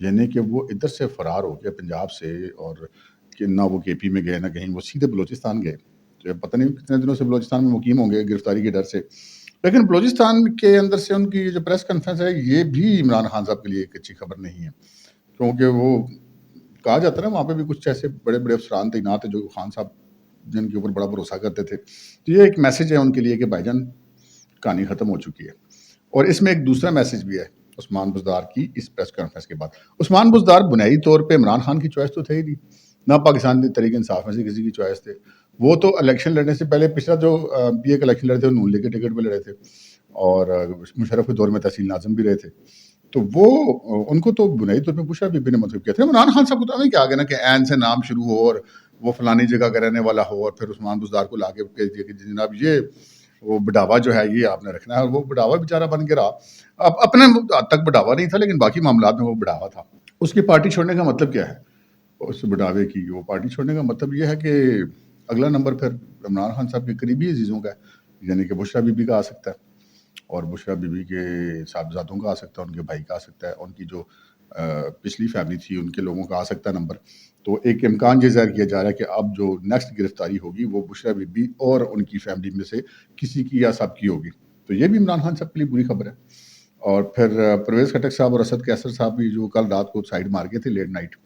یعنی کہ وہ ادھر سے فرار ہو گیا پنجاب سے، اور کہ نہ وہ کے پی میں گئے نہ کہیں، وہ سیدھے بلوچستان گئے. پتہ نہیں کتنے دنوں سے بلوچستان میں مقیم ہوں گے گرفتاری کے ڈر سے. لیکن بلوچستان کے اندر سے ان کی جو پریس کانفرنس ہے یہ بھی عمران خان صاحب کے لیے ایک اچھی خبر نہیں ہے، کیونکہ وہ کہا جاتا ہے نا وہاں پہ بھی کچھ ایسے بڑے بڑے افسران تعینات ہیں جو خان صاحب جن کے اوپر بڑا بھروسہ کرتے تھے. تو یہ ایک میسج ہے ان کے لیے کہ بھائی جان کہانی ختم ہو چکی ہے. اور اس میں ایک دوسرا میسج بھی ہے عثمان بزدار کی اس پریس کانفرنس کے بعد. عثمان بزدار بنیادی طور پہ عمران خان کی چوائس تو تھے ہی نہیں، نہ پاکستان تحریک انصاف میں سے کسی کی چوائس تھے. وہ تو الیکشن لڑنے سے پہلے پچھلا جو پی ایک الیکشن لڑے تھے وہ نون لیگ کے ٹکٹ پہ لڑے تھے، اور مشرف کے دور میں تحصیل ناظم بھی رہے تھے. تو وہ ان کو تو بنیادی طور پہ بشرا بی بی نے مطلب کیا تھا. عمران خان صاحب کو تو ہمیں کیا گیا نا کہ عین سے نام شروع ہو اور وہ فلانی جگہ کا رہنے والا ہو، اور پھر عثمان بزدار کو لا کے کہہ دیا کہ جناب یہ وہ بڑھاوا جو ہے یہ آپ نے رکھنا ہے. اور وہ بڑھاوا بیچارہ بن کے رہا. اب اپنے حد تک بڑھاوا نہیں تھا لیکن باقی معاملات میں وہ بڑھاوا تھا. اس کی پارٹی چھوڑنے کا مطلب کیا ہے؟ اس بڑھاوے کی وہ پارٹی چھوڑنے کا مطلب یہ ہے کہ اگلا نمبر پھر عمران خان صاحب کے قریبی عزیزوں کا ہے، یعنی کہ بشرا بی بی کا آ سکتا ہے، اور بشرا بی بی کے صاحبزادوں کا آ سکتا ہے، ان کے بھائی کا آ سکتا ہے، ان کی جو پچھلی فیملی تھی ان کے لوگوں کا آ سکتا ہے نمبر. تو ایک امکان یہ ظاہر کیا جا رہا ہے کہ اب جو نیکسٹ گرفتاری ہوگی وہ بشرا بی بی اور ان کی فیملی میں سے کسی کی یا سب کی ہوگی. تو یہ بھی عمران خان صاحب کے لیے بری خبر ہے. اور پھر پرویز خٹک صاحب اور اسد کیسر صاحب بھی جو کل رات کو سائڈ مار گئے تھے لیٹ نائٹ،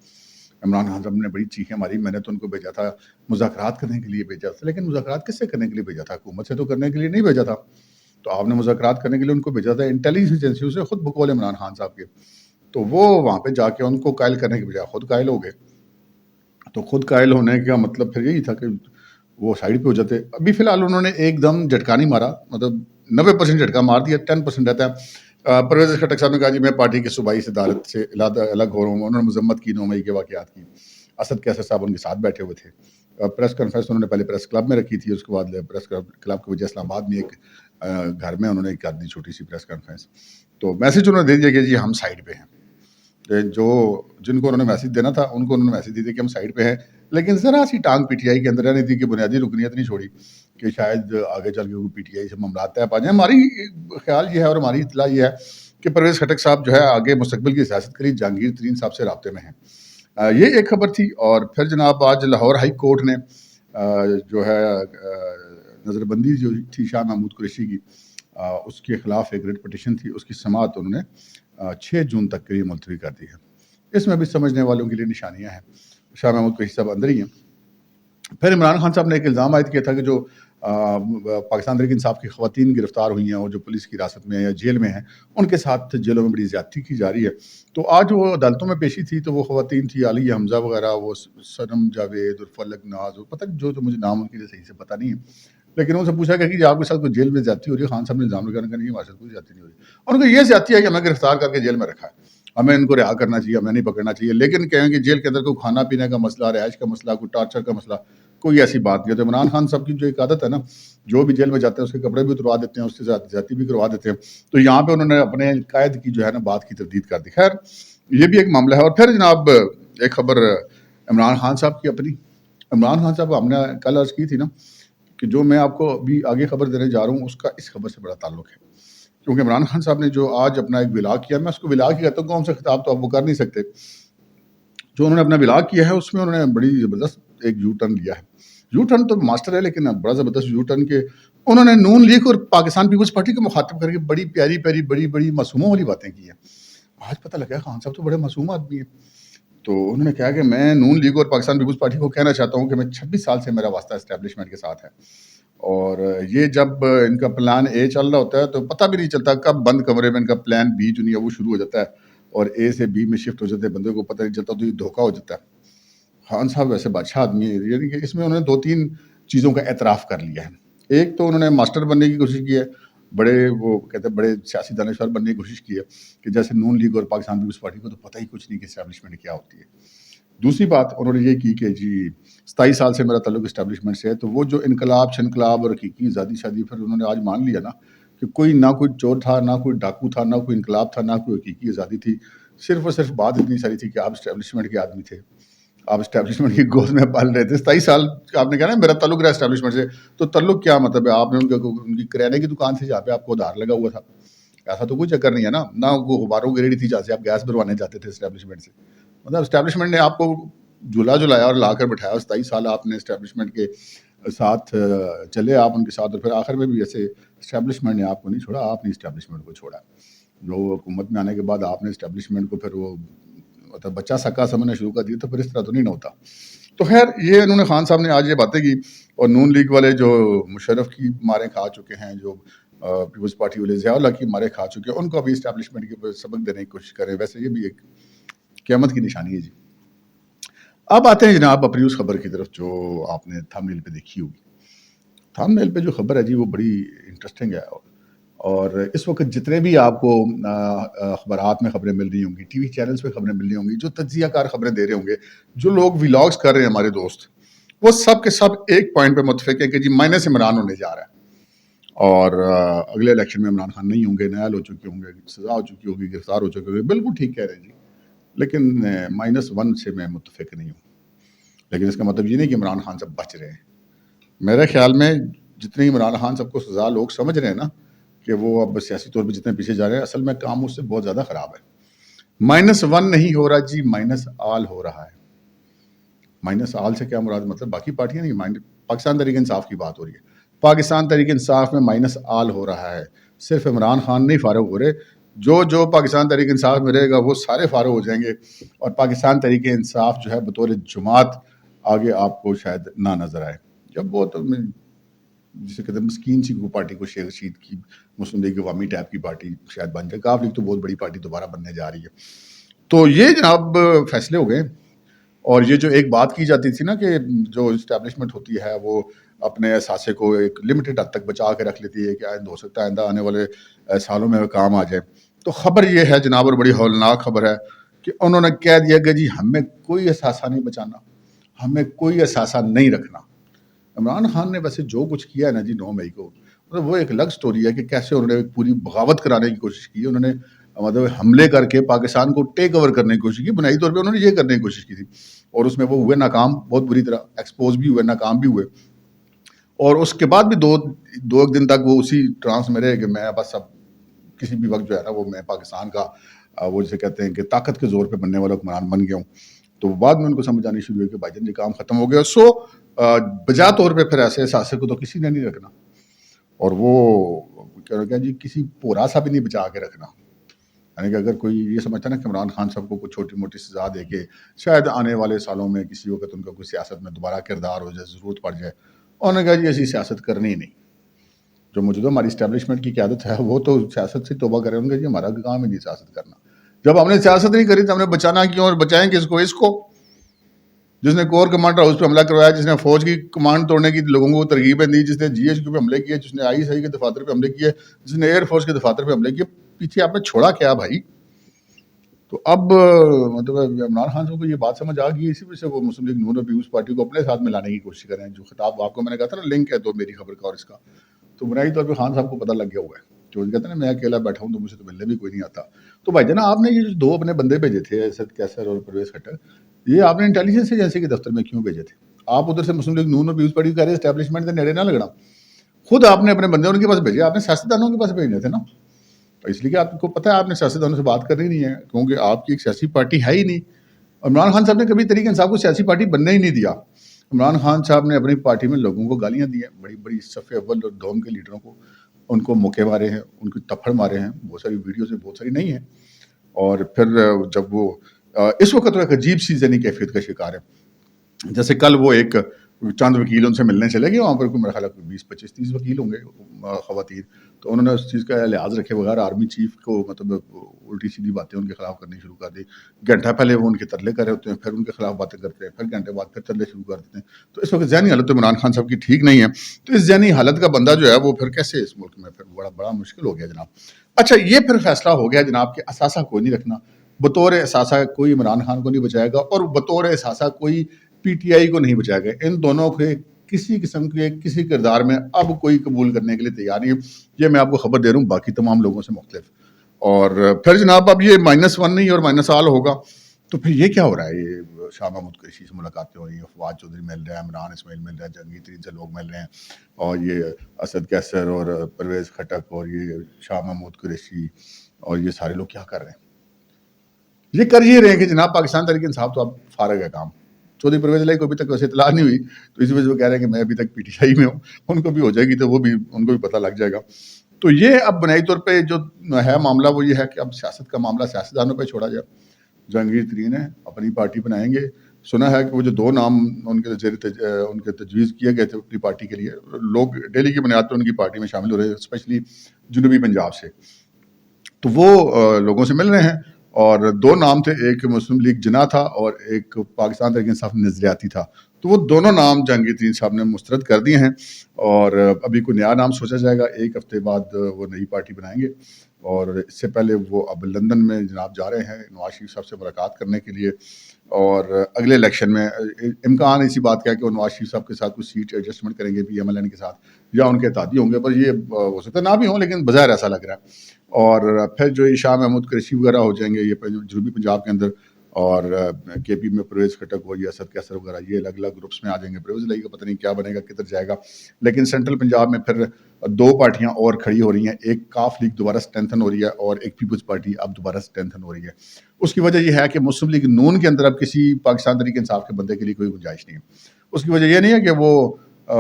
عمران خان صاحب نے بڑی چیخیں ماری. میں نے تو ان کو بھیجا تھا مذاکرات کرنے کے لیے بھیجا تھا، لیکن مذاکرات کس سے کرنے کے لیے بھیجا تھا؟ حکومت سے تو کرنے کے لیے نہیں بھیجا تھا. تو آپ نے مذاکرات کرنے کے لیے ان کو بھیجا تھا انٹیلیجنس ایجنسیوں سے، خود بقول عمران خان صاحب کے. تو وہ وہاں پہ جا کے ان کو قائل کرنے کے بجائے خود قائل ہو گئے. تو خود قائل ہونے کا مطلب پھر یہی تھا کہ وہ سائڈ پہ ہو جاتے. ابھی فی الحال انہوں نے ایک دم جھٹکا نہیں مارا، مطلب 90% جھٹکا مار دیا، 10% رہتا ہے. پرویز خٹک صاحب نے کہا جی میں پارٹی کے صوبائی صدارت سے الگ ہو رہا ہوں. انہوں نے مذمت کی 9 مئی کے واقعات کی. اسد کیسر صاحب ان کے ساتھ بیٹھے ہوئے تھے. پریس کانفرنس انہوں نے پہلے پریس کلب میں رکھی تھی، اس کے بعد پریس کلب کی وجہ اسلام آباد میں ایک گھر میں انہوں نے کر دی چھوٹی سی پریس کانفرنس. تو میسج انہوں نے دے دیا کہ جی ہم سائڈ پہ ہیں. جو جن کو انہوں نے میسج دینا تھا ان کو انہوں نے میسج دے دیا کہ ہم سائڈ پہ ہیں، لیکن ذرا سی ٹانگ پی ٹی آئی کے اندر رہنے تھی کہ بنیادی رکنیت نہیں چھوڑی کہ شاید آگے چل کے پی ٹی آئی سے معاملات طے پا جائیں. ہماری خیال یہ ہے اور ہماری اطلاع یہ ہے کہ پرویز خٹک صاحب جو ہے آگے مستقبل کی سیاست کے لیے جہانگیر ترین صاحب سے رابطے میں ہیں. یہ ایک خبر تھی. اور پھر جناب آج لاہور ہائی کورٹ نے جو ہے نظر بندی جو تھی شاہ محمود قریشی کی، اس کے خلاف ایک ریٹ پٹیشن تھی، اس کی سماعت انہوں نے 6 جون تک کے لیے ملتوی کر دی ہے. اس میں بھی سمجھنے والوں کے لیے نشانیاں ہیں. شاہ محمود قریشی صاحب اندر ہی ہیں. پھر عمران خان صاحب نے ایک الزام عائد کیا تھا کہ جو پاکستان تحریک انصاف کی خواتین گرفتار ہوئی ہیں اور جو پولیس کی حراست میں یا جیل میں ہیں ان کے ساتھ جیلوں میں بڑی زیادتی کی جا رہی ہے. تو آج وہ عدالتوں میں پیشی تھی تو وہ خواتین تھی عالیہ حمزہ وغیرہ، وہ صنم جاوید اور فلک ناز، پتہ نہیں جو تو مجھے نام ان کے لیے صحیح سے پتہ نہیں ہے. لیکن ان سے پوچھا گیا کہ جی آپ کے ساتھ کوئی جیل میں زیادتی ہو رہی ہے؟ خان صاحب نے الزام لگانے کا نہیں، ہمارے ساتھ کوئی زیادتی نہیں ہو رہی. اور ان کو یہ زیادتی ہے کہ ہمیں گرفتار کر کے جیل میں رکھا ہے، ہمیں ان کو رہا کرنا چاہیے، ہمیں نہیں پکڑنا چاہیے. لیکن کہیں کہ جیل کے اندر کوئی کھانا پینے کا مسئلہ، رہائش کا مسئلہ، کوئی ٹارچر کا مسئلہ، کوئی ایسی بات نہیں ہے. تو عمران خان صاحب کی جو ایک عادت ہے نا، جو بھی جیل میں جاتے ہیں اس کے کپڑے بھی اتروا دیتے ہیں، اس کے ساتھ زیادتی بھی کروا دیتے ہیں. تو یہاں پہ انہوں نے اپنے قائد کی جو ہے نا بات کی تردید کر دی. خیر یہ بھی ایک معاملہ ہے. اور پھر جناب ایک خبر عمران خان صاحب کی اپنی. عمران خان صاحب ہم نے کل عرض کی تھی نا کہ جو میں آپ کو ابھی آگے خبر دینے جا رہا ہوں اس کا اس خبر سے بڑا تعلق ہے، کیونکہ عمران خان صاحب نے جو آج اپنا ایک ولاگ کیا، میں اس کو ولاگ ہی کہتا ہوں، کون سا خطاب تو آپ وہ کر نہیں سکتے. جو انہوں نے اپنا ولاگ کیا ہے اس میں انہوں نے بڑی زبردست ایک یو ٹرن لیا ہے. یو ٹرن تو ماسٹر ہے لیکن بڑا زبردست یو ٹرن کے انہوں نے نون لیگ اور پاکستان پیپلز پارٹی کو مخاطب کر کے بڑی پیاری پیاری بڑی بڑی معصوموں والی باتیں کی ہیں. آج پتہ لگا خان صاحب تو بڑے معصوم آدمی ہیں. تو انہوں نے کہا کہ میں نون لیگ اور پاکستان پیپلز پارٹی کو کہنا چاہتا ہوں کہ میں 26 سال سے میرا واسطہ اسٹیبلشمنٹ کے ساتھ ہے، اور یہ جب ان کا پلان اے چل رہا ہوتا ہے تو پتہ بھی نہیں چلتا کب بند کمرے میں ان کا پلان بی جو نہیں ہے وہ شروع ہو جاتا ہے، اور اے سے بی میں شفٹ ہو جاتے ہیں، بندے کو پتہ نہیں چلتا، تو یہ دھوکہ ہو جاتا ہے. خان صاحب ویسے بادشاہ آدمی ہے، یعنی کہ اس میں انہوں نے 2-3 چیزوں کا اعتراف کر لیا ہے. ایک تو انہوں نے ماسٹر بننے کی کوشش کی ہے، بڑے وہ کہتے ہیں بڑے سیاسی دانشور بننے کی کوشش کی ہے کہ جیسے نون لیگ اور پاکستان پیپلز پارٹی کو تو پتہ ہی کچھ نہیں کہ اسٹیبلشمنٹ کیا ہوتی ہے. دوسری بات انہوں نے یہ کی کہ جی 27 سال سے میرا تعلق اسٹیبلشمنٹ سے ہے، تو وہ جو انقلاب شنقلاب اور حقیقی آزادی شادی پھر انہوں نے آج مان لیا نا کہ کوئی نہ کوئی چور تھا، نہ کوئی ڈاکو تھا، نہ کوئی انقلاب تھا، نہ کوئی حقیقی آزادی تھی. صرف اور صرف بات اتنی ساری تھی کہ آپ اسٹیبلشمنٹ کے آدمی تھے، آپ اسٹیبلشمنٹ کی گود میں پال رہے تھے. 27 سال آپ نے کہا نا میرا تعلق رہا اسٹیبلشمنٹ سے، تو تعلق کیا مطلب ہے؟ آپ نے ان کی کریانے کی دکان تھی جہاں پہ آپ کو ادھار لگا ہوا تھا، ایسا تو کوئی چکر نہیں ہے نا، نہ وہ غباروں کی ریڑھی تھی جہاں سے آپ گیس بھروانے جاتے تھے اسٹیبلشمنٹ سے. مطلب اسٹیبلشمنٹ نے آپ کو جلایا اور لا کر بٹھایا. 27 سال آپ نے اسٹیبلشمنٹ کے ساتھ چلے آپ ان کے ساتھ, اور پھر آخر میں بھی ایسے اسٹیبلشمنٹ نے آپ کو نہیں چھوڑا, آپ نے اسٹیبلشمنٹ کو چھوڑا. جو حکومت میں آنے کے بعد آپ نے اسٹیبلشمنٹ کو پھر وہ مطلب بچہ سکا سمجھنا شروع کر دیا, تو پھر اس طرح تو نہیں نہ ہوتا. تو خیر یہ انہوں نے خان صاحب نے آج یہ باتیں کی, اور نون لیگ والے جو مشرف کی ماریں کھا چکے ہیں, جو پیپلز پارٹی والے ضیاء اللہ کی مارے کھا چکے ہیں, ان کو ابھی اسٹیبلشمنٹ کے سبق دینے کی کوشش کریں. ویسے یہ بھی ایک قیامت کی نشانی ہے جی. اب آتے ہیں جناب اپنی اس خبر کی طرف جو آپ نے تھم نیل پہ دیکھی ہوگی. تھم نیل پہ جو خبر ہے جی وہ بڑی انٹرسٹنگ ہے, اور اس وقت جتنے بھی آپ کو اخبارات میں خبریں مل رہی ہوں گی, ٹی وی چینلز پہ خبریں مل رہی ہوں گی, جو تجزیہ کار خبریں دے رہے ہوں گے, جو لوگ ولاگز کر رہے ہیں ہمارے دوست, وہ سب کے سب ایک پوائنٹ پہ متفق ہیں کہ جی مائنس عمران ہونے جا رہا ہے, اور اگلے الیکشن میں عمران خان نہیں ہوں گے, نائل ہو چکے ہوں گے, سزا ہو چکی ہوگی, گرفتار ہو چکے ہوں گے. بالکل ٹھیک کہہ رہے ہیں جی, لیکن -1 سے میں متفق نہیں ہوں. لیکن اس کا مطلب یہ نہیں کہ عمران خان سب بچ رہے ہیں. میرے خیال میں جتنی عمران خان سب کو سزا لوگ سمجھ رہے ہیں نا کہ وہ اب سیاسی طور پہ جتنے پیچھے جا رہے ہیں, اصل میں کام اس سے بہت زیادہ خراب ہے. -1 نہیں ہو رہا جی, -آل ہو رہا ہے. -آل سے کیا مراد, مطلب باقی پارٹیاں نہیں, پاکستان تحریک انصاف کی بات ہو رہی ہے. پاکستان تحریک انصاف میں -آل ہو رہا ہے. صرف عمران خان نہیں فارغ ہو رہے, جو پاکستان تحریک انصاف میں رہے گا وہ سارے فارغ ہو جائیں گے, اور پاکستان تحریک انصاف جو ہے بطور جماعت آگے آپ کو شاید نہ نظر آئے. جب وہ تو جسے کہتے ہیں مسکین سی کو پارٹی کو شیخ رشید کی مسلم لیگ عوامی ٹیپ کی پارٹی شاید بن جائے. کاف لیگ تو بہت بڑی پارٹی دوبارہ بننے جا رہی ہے. تو یہ جناب فیصلے ہو گئے. اور یہ جو ایک بات کی جاتی تھی نا کہ جو اسٹیبلشمنٹ ہوتی ہے وہ اپنے اثاثے کو ایک لمیٹڈ حد تک بچا کے رکھ لیتی ہے کہ ہو سکتا ہے آئندہ آنے والے سالوں میں کام آ جائے. تو خبر یہ ہے جناب, اور بڑی ہولناک خبر ہے, کہ انہوں نے کہہ دیا کہ جی ہمیں کوئی اثاثہ نہیں بچانا, ہمیں کوئی اثاثہ نہیں رکھنا. عمران خان نے ویسے جو کچھ کیا ہے نا جی 9 مئی کو, مطلب وہ ایک الگ سٹوری ہے کہ کیسے انہوں نے ایک پوری بغاوت کرانے کی کوشش کی. انہوں نے مطلب حملے کر کے پاکستان کو ٹیک اوور کرنے کی کوشش کی. بنیادی طور پہ انہوں نے یہ کرنے کی کوشش کی تھی, اور اس میں وہ ہوئے ناکام, بہت بری طرح ایکسپوز بھی ہوئے, ناکام بھی ہوئے. اور اس کے بعد بھی دو دن تک وہ اسی ٹرانس میں رہے کہ میں بس اب کسی بھی وقت جو ہے نا وہ میں پاکستان کا وہ جسے کہتے ہیں کہ طاقت کے زور پہ بننے والا حکمران بن گیا ہوں. تو بعد میں ان کو سمجھ آنی شروع ہوئی کہ بھائی جان یہ کام ختم ہو گیا. سو بجا طور پہ پھر ایسے اثاثے کو تو کسی نے نہیں رکھنا, اور وہ کیا جی کسی پورا سا بھی نہیں بچا کے رکھنا. یعنی کہ اگر کوئی یہ سمجھتا نا کہ عمران خان صاحب کو کوئی چھوٹی موٹی سزا دے کے شاید آنے والے سالوں میں کسی وقت ان کا کوئی سیاست میں دوبارہ کردار ہو جائے, ضرورت پڑ جائے, انہوں نے کہا جی ایسی سیاست کرنی ہی نہیں. جو موجودہ ہماری اسٹیبلشمنٹ کی قیادت ہے وہ تو سیاست سے توبہ کریں گے جی, ہمارا کام ہی نہیں سیاست کرنا. جب ہم نے سیاست نہیں کری تو ہم نے بچانا کیوں, اور بچائیں کس کو, اس کو جس نے کور کمانڈر ہاؤس پہ حملہ کروایا, جس نے فوج کی کمانڈ توڑنے کی لوگوں کو ترغیبیں دی, جس نے GHQ پہ حملے کیے, جس نے ISI کے دفاتر پہ حملے کیے, جس نے ایئر فورس کے دفاتر پہ حملے کیے. پیچھے آپ نے چھوڑا کیا بھائی؟ تو اب مطلب عمران خان صاحب کو یہ بات سمجھ آ گئی, اسی وجہ سے وہ مسلم لیگ نون اور پیپلز پارٹی کو اپنے ساتھ ملانے کی کوشش کر رہے ہیں. جو خطاب آپ کو میں نے کہا تھا نا لنک ہے تو میری خبر کا اور اس کا, تو بنیادی طور پہ خان صاحب کو پتہ لگ گیا ہوا ہے. جو کہتے ہیں نا میں اکیلا بیٹھا ہوں تو مجھے تو ملنے بھی کوئی نہیں آتا. تو بھائی جانا آپ نے یہ جو 2 اپنے بندے بھیجے تھے اسد کیسر اور پرویز کھٹر, یہ آپ نے انٹیلیجنس ایجنسی کے دفتر میں کیوں بھیجے تھے؟ آپ ادھر سے مسلم لیگ نون اور پیپلز پارٹی کہہ رہے اسٹیبلشمنٹ کے نیڑے نہ لگنا, خود آپ نے اپنے بندے ان کے پاس بھیجے, آپ نے سیاستدانوں کے پاس بھیجنے تھے نا. تو اس لیے کہ آپ کو پتہ ہے آپ نے سیاستدانوں سے بات کرنی نہیں ہے, کیونکہ آپ کی ایک سیاسی پارٹی ہے ہی نہیں. عمران خان صاحب نے کبھی تحریک انصاف کو سیاسی پارٹی بننے ہی نہیں دیا. عمران خان صاحب نے اپنی پارٹی میں لوگوں کو گالیاں دی ہیں, بڑی بڑی صف اول اور دوم کے لیڈروں کو, ان کو موقع مارے ہیں, ان کو تپھڑ مارے ہیں. بہت ساری ویڈیوز میں, بہت ساری نہیں ہیں. اور پھر جب وہ اس وقت ایک عجیب سی ذہنی کیفیت کا شکار ہے. جیسے کل وہ ایک چند وکیل ان سے ملنے چلے گئے, وہاں پر کوئی میرا خیال ہے 20 25 30 وکیل ہوں گے خواتین. تو انہوں نے اس چیز کا لحاظ رکھے بغیر آرمی چیف کو مطلب الٹی سیدھی باتیں ان کے خلاف کرنی شروع کر دی. گھنٹہ پہلے وہ ان کے ترلے کر رہے ہوتے ہیں, پھر ان کے خلاف باتیں کرتے ہیں, پھر گھنٹے بعد پھر ترلے شروع کر دیتے ہیں. تو اس وقت ذہنی حالت عمران خان صاحب کی ٹھیک نہیں ہے. تو اس ذہنی حالت کا بندہ جو ہے وہ پھر کیسے اس ملک میں پھر بڑا مشکل ہو گیا جناب. اچھا یہ پھر فیصلہ ہو گیا جناب کہ اثاثہ کوئی نہیں رکھنا, بطور اثاثہ کوئی عمران خان کو نہیں بچائے گا, اور بطور اثاثہ کوئی PTI کو نہیں بچائے گا. ان دونوں کے کسی قسم کے کسی کردار میں اب کوئی قبول کرنے کے لیے تیار نہیں ہے. یہ میں آپ کو خبر دے رہا ہوں, باقی تمام لوگوں سے مختلف. اور پھر جناب اب یہ -1 نہیں اور -آل ہوگا, تو پھر یہ کیا ہو رہا ہے؟ یہ شاہ محمود قریشی سے ملاقاتیں ہو رہی ہیں، فواد چودھری مل رہے ہیں، عمران اسماعیل مل رہے ہیں، جہانگیر ترین سے لوگ مل رہے ہیں، اور یہ اسد کیسر اور پرویز خٹک اور یہ شاہ محمود قریشی اور یہ سارے لوگ کیا کر رہے ہیں؟ یہ کر یہ رہے ہیں کہ جناب پاکستان تحریک انصاف تو اب فارغ ہے کام. چودھری پرویز علیہ کو ابھی تک ویسے اطلاع نہیں ہوئی، تو اسی وجہ سے وہ کہہ رہے ہیں کہ میں ابھی تک پی ٹی آئی میں ہوں. ان کو بھی ہو جائے گی تو وہ بھی ان کو بھی پتہ لگ جائے گا. تو یہ اب بنیادی طور پہ جو ہے معاملہ وہ یہ ہے کہ اب سیاست کا معاملہ سیاستدانوں پہ چھوڑا جائے. جہانگیر ترین ہے اپنی پارٹی بنائیں گے. سنا ہے کہ وہ جو 2 نام ان کے ان کے تجویز کیے گئے تھے اپنی پارٹی کے لیے، لوگ ڈیلی کی بنیاد پر ان کی پارٹی میں شامل ہو رہے ہیں، اسپیشلی جنوبی پنجاب سے. تو وہ لوگوں سے مل رہے ہیں، اور 2 نام تھے، ایک مسلم لیگ جناح تھا اور ایک پاکستان تحریک انصاف نظریاتی تھا. تو وہ دونوں نام جہانگیر ترین صاحب نے مسترد کر دیے ہیں، اور ابھی کوئی نیا نام سوچا جائے گا. 1 ہفتے بعد وہ نئی پارٹی بنائیں گے، اور اس سے پہلے وہ اب لندن میں جناب جا رہے ہیں نواز شریف صاحب سے ملاقات کرنے کے لیے. اور اگلے الیکشن میں امکان اسی بات کا ہے کہ وہ نواز شریف صاحب کے ساتھ کچھ سیٹ ایڈجسٹمنٹ کریں گے PMLN کے ساتھ، یا ان کے اتحادی ہوں گے، پر یہ ہو سکتا ہے نہ بھی ہوں، لیکن بظاہر ایسا لگ رہا ہے. اور پھر جو یہ شاہ محمود قریشی وغیرہ ہو جائیں گے یہ جنوبی پنجاب کے اندر، اور KP میں پرویز خٹک ہو یا اسد کیسر وغیرہ، یہ الگ الگ گروپس میں آ جائیں گے. پرویز علیہ کا پتہ نہیں کیا بنے گا، کدھر جائے گا. لیکن سینٹرل پنجاب میں پھر 2 پارٹیاں اور کھڑی ہو رہی ہیں. ایک کاف لیگ دوبارہ اسٹرینتھن ہو رہی ہے، اور ایک پیپلز پارٹی اب دوبارہ اسٹرینتھن ہو رہی ہے. اس کی وجہ یہ ہے کہ مسلم لیگ نون کے اندر اب کسی پاکستان تحریک انصاف کے بندے کے لیے کوئی گنجائش نہیں ہے. اس کی وجہ یہ نہیں ہے کہ وہ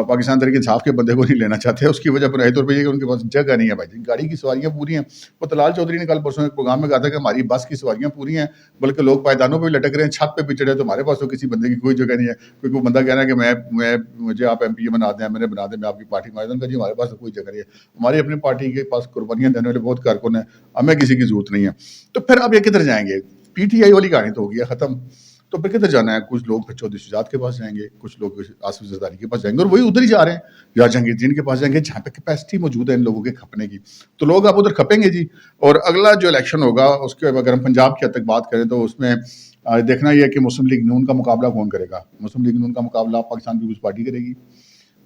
پاکستان تحریک انصاف کے بندے کو نہیں لینا چاہتے. اس کی وجہ بنیادی طور پہ یہ کہ ان کے پاس جگہ نہیں ہے. بھائی جی گاڑی کی سواریاں پوری ہیں. وہ طلال چودھری نے کل پرسوں ایک پروگرام میں کہا تھا کہ ہماری بس کی سواریاں پوری ہیں، بلکہ لوگ پائیدانوں پہ بھی لٹک رہے ہیں، چھت پہ بھی چڑھے. تو ہمارے پاس تو کسی بندے کی کوئی جگہ نہیں ہے. کوئی بندہ کہہ رہا ہے کہ مجھے آپ MP بنا دیں، میں نے بنا دیں، میں آپ کی پارٹی میں آ جی ہمارے پاس تو کوئی جگہ نہیں ہے. ہماری اپنی پارٹی کے پاس قربانیاں دینے والے بہت کارکن ہیں، ہمیں کسی کی ضرورت نہیں ہے. تو پھر اب یہ کدھر جائیں گے؟ PTI والی کہانی تو ہو گیا ختم. تو پھر کدھر جانا ہے؟ کچھ لوگ پھر چودھری شجاعت کے پاس جائیں گے، کچھ لوگ آصف زرداری کے پاس جائیں گے، اور وہی ادھر ہی جا رہے ہیں، یا جہانگیر ترین کے پاس جائیں گے جہاں پہ کیپیسٹی موجود ہے ان لوگوں کے کھپنے کی. تو لوگ اب ادھر کھپیں گے جی. اور اگلا جو الیکشن ہوگا اس کے اگر ہم پنجاب کی حد تک بات کریں تو اس میں دیکھنا یہ ہے کہ مسلم لیگ نون کا مقابلہ کون کرے گا. مسلم لیگ نون کا مقابلہ پاکستان پیپلز پارٹی کرے گی.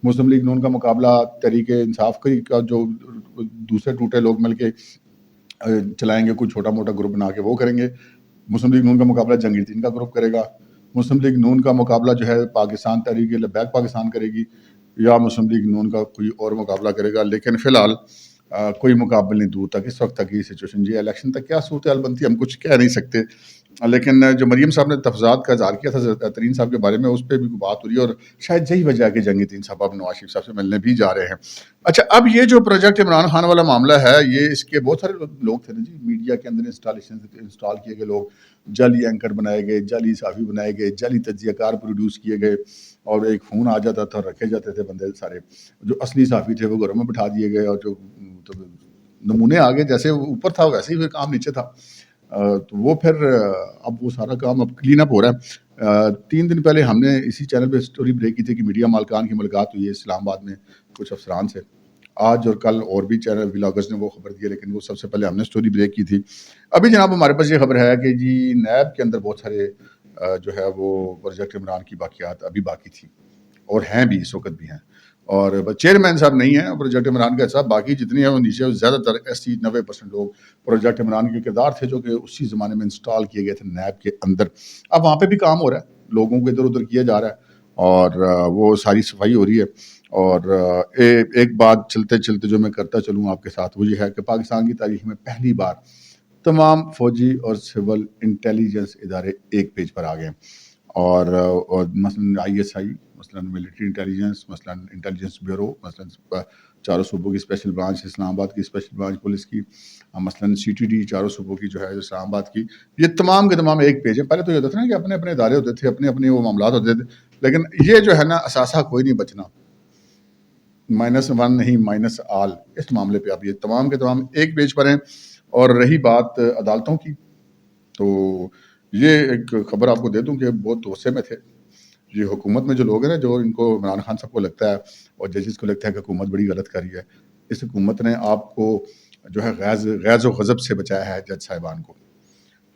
مسلم لیگ نون کا مقابلہ تحریک انصاف کا جو دوسرے ٹوٹے لوگ مل کے چلائیں گے، کوئی چھوٹا موٹا گروپ بنا کے وہ کریں گے. مسلم لیگ نون کا مقابلہ جہانگیر ترین کا گروپ کرے گا. مسلم لیگ نون کا مقابلہ جو ہے پاکستان تحریک لبیک پاکستان کرے گی، یا مسلم لیگ نون کا کوئی اور مقابلہ کرے گا. لیکن فی الحال کوئی مقابل نہیں دور تک. اس وقت تک یہ سچویشن جی الیکشن تک کیا صورتحال بنتی ہے ہم کچھ کہہ نہیں سکتے. لیکن جو مریم صاحب نے تفضیلات کا اظہار کیا تھا ترین صاحب کے بارے میں، اس پہ بھی بات ہو رہی ہے، اور شاید یہی وجہ ہے کہ جہانگیر ترین صاحب اب نواز شریف صاحب سے ملنے بھی جا رہے ہیں. اچھا، اب یہ جو پروجیکٹ عمران خان والا معاملہ ہے، یہ اس کے بہت سارے لوگ تھے نا جی میڈیا کے اندر انسٹال کیے گئے لوگ، جعلی اینکر بنائے گئے، جعلی صحافی بنائے گئے، جعلی تجزیہ کار پروڈیوس کیے گئے، اور ایک فون آ جاتا تھا اور رکھے جاتے تھے بندے سارے. جو اصلی صحافی تھے وہ گھروں میں بٹھا دیے گئے، اور جو نمونے آگے جیسے اوپر تھا ویسے ہی وہ کام نیچے تھا. تو وہ پھر اب وہ سارا کام اب کلین اپ ہو رہا ہے. 3 دن پہلے ہم نے اسی چینل پہ سٹوری بریک کی تھی کہ میڈیا مالکان کی ملاقات ہوئی ہے اسلام آباد میں کچھ افسران سے. آج اور کل اور بھی چینل ولاگرز نے وہ خبر دی ہے، لیکن وہ سب سے پہلے ہم نے سٹوری بریک کی تھی. ابھی جناب ہمارے پاس یہ خبر ہے کہ جی نیب کے اندر بہت سارے جو ہے وہ پروجیکٹ عمران کی باقیات ابھی باقی تھی، اور ہیں بھی اس وقت بھی ہیں. اور چیئرمین صاحب نہیں ہیں پروجیکٹ عمران کے صاحب، باقی جتنی ہیں وہ نیچے زیادہ تر 80-90% لوگ پروجیکٹ عمران کے کردار تھے جو کہ اسی زمانے میں انسٹال کیے گئے تھے نیب کے اندر. اب وہاں پہ بھی کام ہو رہا ہے، لوگوں کو ادھر ادھر کیا جا رہا ہے، اور وہ ساری صفائی ہو رہی ہے. اور ایک بات چلتے چلتے جو میں کرتا چلوں آپ کے ساتھ وہ یہ ہے کہ پاکستان کی تاریخ میں پہلی بار تمام فوجی اور سول انٹیلیجنس ادارے ایک پیج پر آ گئے. اور مثلاً ISI، مثلاً ملٹری انٹیلیجنس، مثلاً انٹیلیجنس بیورو، مثلاً 4 صوبوں کی اسپیشل برانچ، اسلام آباد کی اسپیشل برانچ پولیس کی، مثلاً CTD 4 صوبوں کی جو ہے اسلام آباد کی، یہ تمام کے تمام ایک پیج ہے. پہلے تو یہ ہوتا تھا نا کہ اپنے اپنے ادارے ہوتے تھے، اپنے اپنے وہ معاملات ہوتے تھے، لیکن یہ جو ہے نا اثاثہ کوئی نہیں بچنا، -1 نہیں -آل اس معاملے پہ اب یہ تمام کے تمام ایک پیج پر ہیں. اور رہی بات عدالتوں کی، تو یہ ایک خبر آپ کو دے دوں کہ بہت غصے میں تھے یہ حکومت میں جو لوگ ہیں نا، جو ان کو عمران خان صاحب کو لگتا ہے اور ججز کو لگتا ہے کہ حکومت بڑی غلط کر رہی ہے. اس حکومت نے آپ کو جو ہے غیظ و غضب سے بچایا ہے جج صاحبان کو.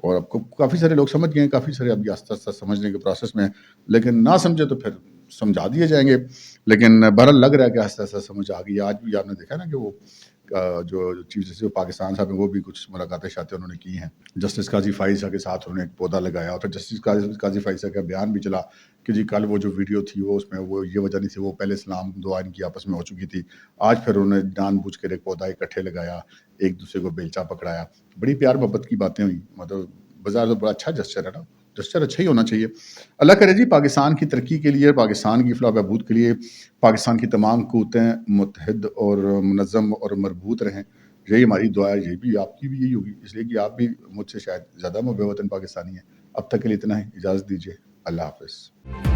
اور اب کو کافی سارے لوگ سمجھ گئے ہیں، کافی سارے اب آہستہ آہستہ سمجھنے کے پروسیس میں، لیکن نہ سمجھے تو پھر سمجھا دیے جائیں گے. لیکن بہرحال لگ رہا ہے کہ آہستہ آہستہ سمجھ آ گئی. آج بھی آپ نے دیکھا نا کہ وہ جو چیف جسٹس پاکستان صاحب ہیں وہ بھی کچھ ملاقاتیں شاتیں انہوں نے کی ہیں. جسٹس قاضی فائز کے ساتھ انہوں نے ایک پودا لگایا اور پھر جسٹس قاضی فائز کا بیان بھی چلا کہ جی کل وہ جو ویڈیو تھی وہ اس میں وہ یہ وجہ نہیں تھی, وہ پہلے سلام دعا ان کی آپس میں ہو چکی تھی, آج پھر انہوں نے جان بوجھ کر ایک پودا اکٹھے لگایا, ایک دوسرے کو بیلچا پکڑایا. بڑی پیار محبت کی باتیں ہوئی, مطلب بازار تو بڑا اچھا جسچر ہے نا, جسچر اچھا ہی ہونا چاہیے. اللہ کرے جی پاکستان کی ترقی کے لیے, پاکستان کی فلاح بہبود کے لیے پاکستان کی تمام قوتیں متحد اور منظم اور مربوط رہیں. یہی ہماری دعا ہے, یہی بھی آپ کی بھی یہی ہوگی, اس لیے کہ آپ بھی مجھ سے شاید زیادہ محب وطن پاکستانی ہیں. اب تک کے لیے اتنا ہی, اجازت دیجیے, اللہ حافظ.